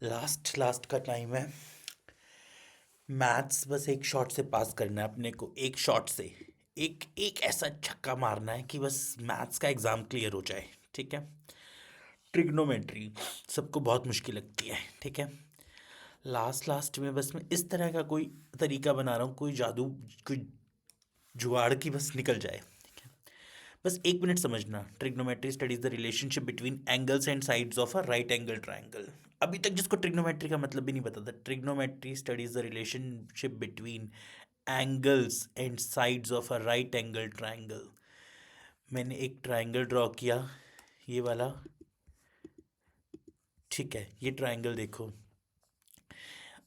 Last last का time है। Maths बस एक शॉट से पास करना है अपने को, एक शॉट से। एक एक ऐसा छक्का मारना है कि बस मैथ्स का एग्ज़ाम क्लियर हो जाए। ठीक है। ट्रिग्नोमेट्री सबको बहुत मुश्किल लगती है। ठीक है। लास्ट लास्ट में बस मैं इस तरह का कोई तरीका बना रहा हूँ, कोई जादू, कोई जुगाड़ की बस निकल जाए। बस एक मिनट समझना। Trigonometry studies the relationship between angles and sides of a right angle triangle. अभी तक जिसको ट्रिग्नोमेट्री का मतलब भी नहीं पता था, trigonometry studies the relationship between angles and sides of a right angle triangle. मैंने एक ट्रायंगल ड्रॉ किया, ये वाला। ठीक है, ये ट्रायंगल देखो।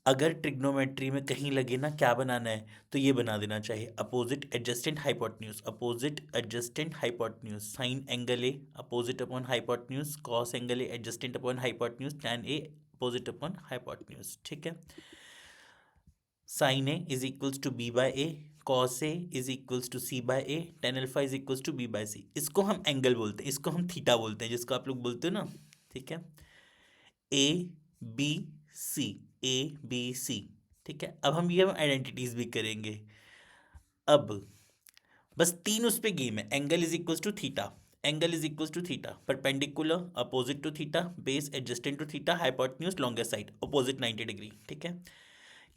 अगर ट्रिग्नोमेट्री में कहीं लगे ना क्या बनाना है, तो ये बना देना चाहिए opposite adjacent hypotenuse. Opposite adjacent hypotenuse sine angle A opposite upon hypotenuse, cos angle A adjacent upon hypotenuse, tan A opposite upon hypotenuse. ठीक है। Sine A is equals to B by A, cos A is equals to C by A, tan alpha is equals to B by C. इसको हम angle बोलते हैं, इसको हम theta बोलते हैं, जिसको आप लोग बोलते हो ना। ठीक है। A B C, A B C. ठीक है। अब हम ये आइडेंटिटीज भी करेंगे। अब बस तीन उस पे गेम है। Angle is equals to theta, angle is equals to theta, perpendicular opposite to theta, base adjacent to theta, hypotenuse longest side opposite 90 degree. ठीक है।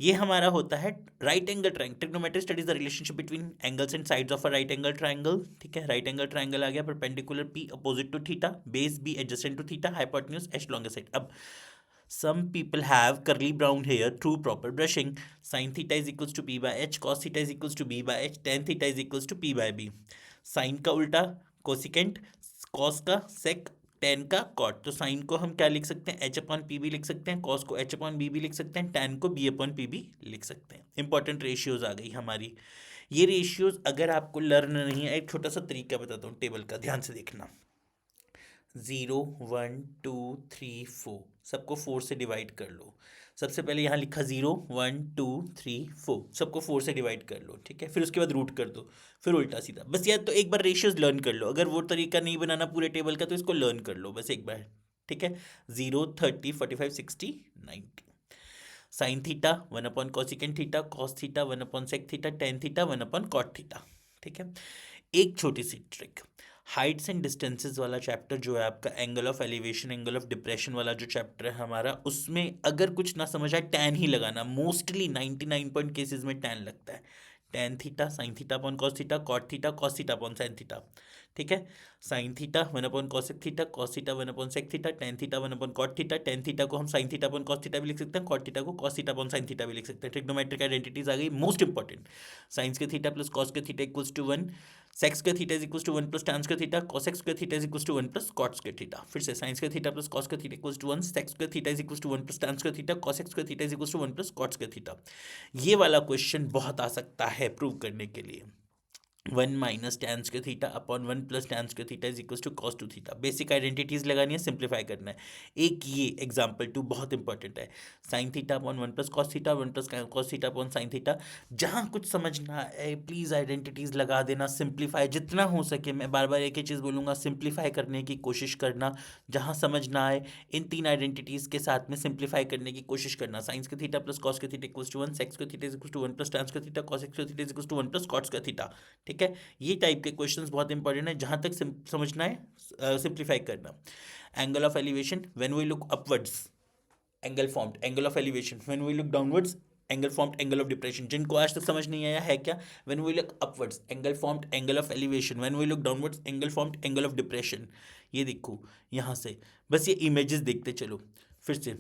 ये हमारा होता है right angle triangle. Trigonometry studies the relationship between angles and sides of a right angle triangle. ठीक है। Right angle triangle आ गया, perpendicular P opposite to theta, base B adjacent to theta, hypotenuse H longest side. अब some people have curly brown hair through proper brushing. Sin theta is equals to p by h, cos theta is equals to b by h, tan theta is equals to p by b. Sine का उल्टा cosecant, cos का sec, tan का cot. तो sine को हम क्या लिख सकते हैं, एच अपॉन पी भी लिख सकते हैं, कॉस को एच अपॉन बी भी लिख सकते हैं, टेन को बी अपॉन पी भी लिख सकते हैं। इंपॉर्टेंट रेशियोज आ गई हमारी। ये रेशियोज अगर आपको लर्न नहीं है, एक छोटा सा तरीका बताता हूँ टेबल का, ध्यान से देखना। 0 1 2 3 4, सबको 4 से डिवाइड कर लो। सबसे पहले यहाँ लिखा 0 1 2 3 4, सबको 4 से डिवाइड कर लो। ठीक है। फिर उसके बाद रूट कर दो, फिर उल्टा सीधा। बस यार तो एक बार रेशियोज लर्न कर लो। अगर वो तरीका नहीं बनाना पूरे टेबल का, तो इसको लर्न कर लो बस एक बार। ठीक है। 0 30 45 60 90। Sine theta 1 upon cosecant theta, cos theta 1 upon sec theta, tan theta 1 upon cot theta. ठीक है। एक छोटी सी ट्रिक, हाइट्स एंड डिस्टेंसेस वाला चैप्टर जो है आपका, angle of elevation angle of depression वाला जो चैप्टर है हमारा, उसमें अगर कुछ ना समझ आए, टैन ही लगाना। मोस्टली 99 पॉइंट केसेस में टैन लगता है। Tan theta sine theta upon cos theta, cos theta upon sine theta. ठीक है। Sine theta 1 upon cosec theta, cos theta 1 upon sec theta, tan theta 1 upon cot theta. Tan theta को हम sine theta upon cos theta भी लिख सकते हैं, cot theta को cos theta upon sine theta भी लिख सकते हैं। ट्रिग्नोमेट्रिक आइडेंटिटीज आ गई, मोस्ट इंपॉर्टेंट। साइंस के थीटा प्लस कॉस के थीटा इक्वल्स टू 1, सेक्स के theta is equals to 1 plus tan के थीटा, कॉसेक्स के theta is equals to 1 plus cots के थीटा। फिर से साइंस के थीटा प्लस कॉस के थीटा इक्वल्स टू 1, सेक्स के theta is equals to 1 plus tan के थीटा, कॉसेक्स के theta is equals to 1 plus cots के थीटा। ये वाला क्वेश्चन बहुत आ सकता है प्रूव करने के लिए। 1 - tan theta upon 1 + tan theta is equal to cos two theta. Basic identities लगानी है, सिंप्लीफाई करना है। एक ये एग्जाम्पल 2 बहुत इंपॉर्टेंट है। Sine theta upon 1 + cos theta, 1 + cos theta upon sine theta. जहाँ कुछ समझना है प्लीज़ आइडेंटिटीज लगा देना, सिंप्लीफाई जितना हो सके। मैं बार बार एक ही चीज़ बोलूँगा, सिंप्लीफाई करने की कोशिश करना। जहाँ समझ ना आए, इन 3 आइडेंटिटीज़ के साथ में सिंप्लीफाई करने की कोशिश करना। साइंस के थीटा प्लस कॉस के थीटा इक्वल्स टू 1, सेक्स के theta is equals to 1 + tan के थीटा, कॉसेक्स के theta is equals to 1 + cots का थीटा। ठीक है। ये टाइप के क्वेश्चंस बहुत इंपॉर्टेंट है, जहां तक समझना है सिंप्लीफाई करना। Angle of elevation when we look upwards, angle formed angle of elevation when we look downwards, angle formed angle of depression. जिनको आज तक समझ नहीं आया है क्या, when we look upwards angle formed angle of elevation, when we look downwards angle formed angle of depression. ये देखो यहाँ से, बस ये इमेजेस देखते चलो। फिर से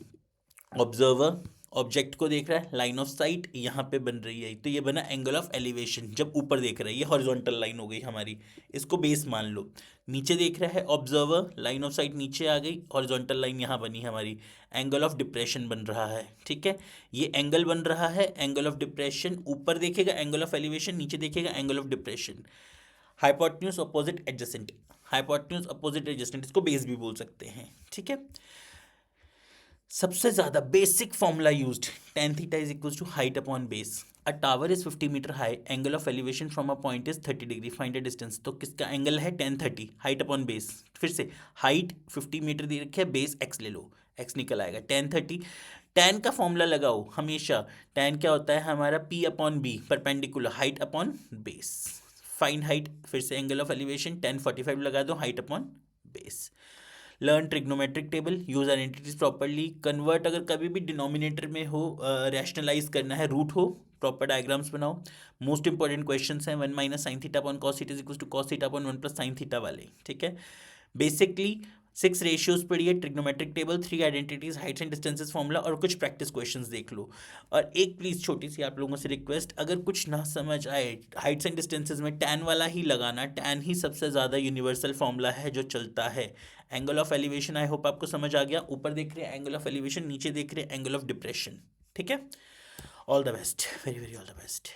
ऑब्जर्वर ऑब्जेक्ट को देख रहा है, लाइन ऑफ साइट यहाँ पे बन रही है, तो ये बना एंगल ऑफ एलिवेशन। जब ऊपर देख रहा है, ये हॉरिजॉन्टल लाइन हो गई हमारी, इसको बेस मान लो। नीचे देख रहा है ऑब्जर्वर, लाइन ऑफ साइट नीचे आ गई, हॉरिजॉन्टल लाइन यहाँ बनी हमारी, एंगल ऑफ डिप्रेशन बन रहा है। ठीक है। ये एंगल बन रहा है एंगल ऑफ डिप्रेशन। ऊपर देखेगा एंगल ऑफ एलिवेशन, नीचे देखेगा angle of depression. Hypotenuse opposite adjacent, hypotenuse opposite adjacent, इसको बेस भी बोल सकते हैं। ठीक है। सबसे ज्यादा basic formula used, tan theta is equals to height upon base. A tower is 50 metre high, angle of elevation from a point is 30 degree, find a distance. तो किसका एंगल है, tan 30, हाइट अपॉन बेस। फिर से height 50 metre दे रखी है, base x ले लो। X निकल आएगा। tan 30, tan का फॉर्मूला लगाओ हमेशा। tan क्या होता है हमारा p upon B, perpendicular, height upon base. Find height, फिर से एंगल ऑफ एलिवेशन, tan 45 लगा दो, height upon base. Learn trigonometric table, use identities properly, convert अगर कभी भी डिनोमिनेटर में हो, रैशनलाइज करना है, रूट हो, प्रॉपर डायग्राम्स बनाओ। मोस्ट इंपॉर्टेंट क्वेश्चन हैं 1 minus sine theta upon cos theta is equal to cos theta upon 1 plus sine theta वाले, ठीक है। बेसिकली 6 रेशियोज पढ़िए, trigonometric table, 3 identities, heights and distances formula, और कुछ प्रैक्टिस क्वेश्चंस देख लो। और एक प्लीज़ छोटी सी आप लोगों से रिक्वेस्ट, अगर कुछ ना समझ आए हाइट्स एंड डिस्टेंसेस में, टैन वाला ही लगाना। टैन ही सबसे ज़्यादा यूनिवर्सल फॉर्मूला है जो चलता है। Angle of elevation I hope आपको समझ आ गया। ऊपर देख रहे हैं एंगल ऑफ एलिवेशन, नीचे देख रहे हैं एंगल ऑफ डिप्रेशन, ठीक है। All the best, very very all the best.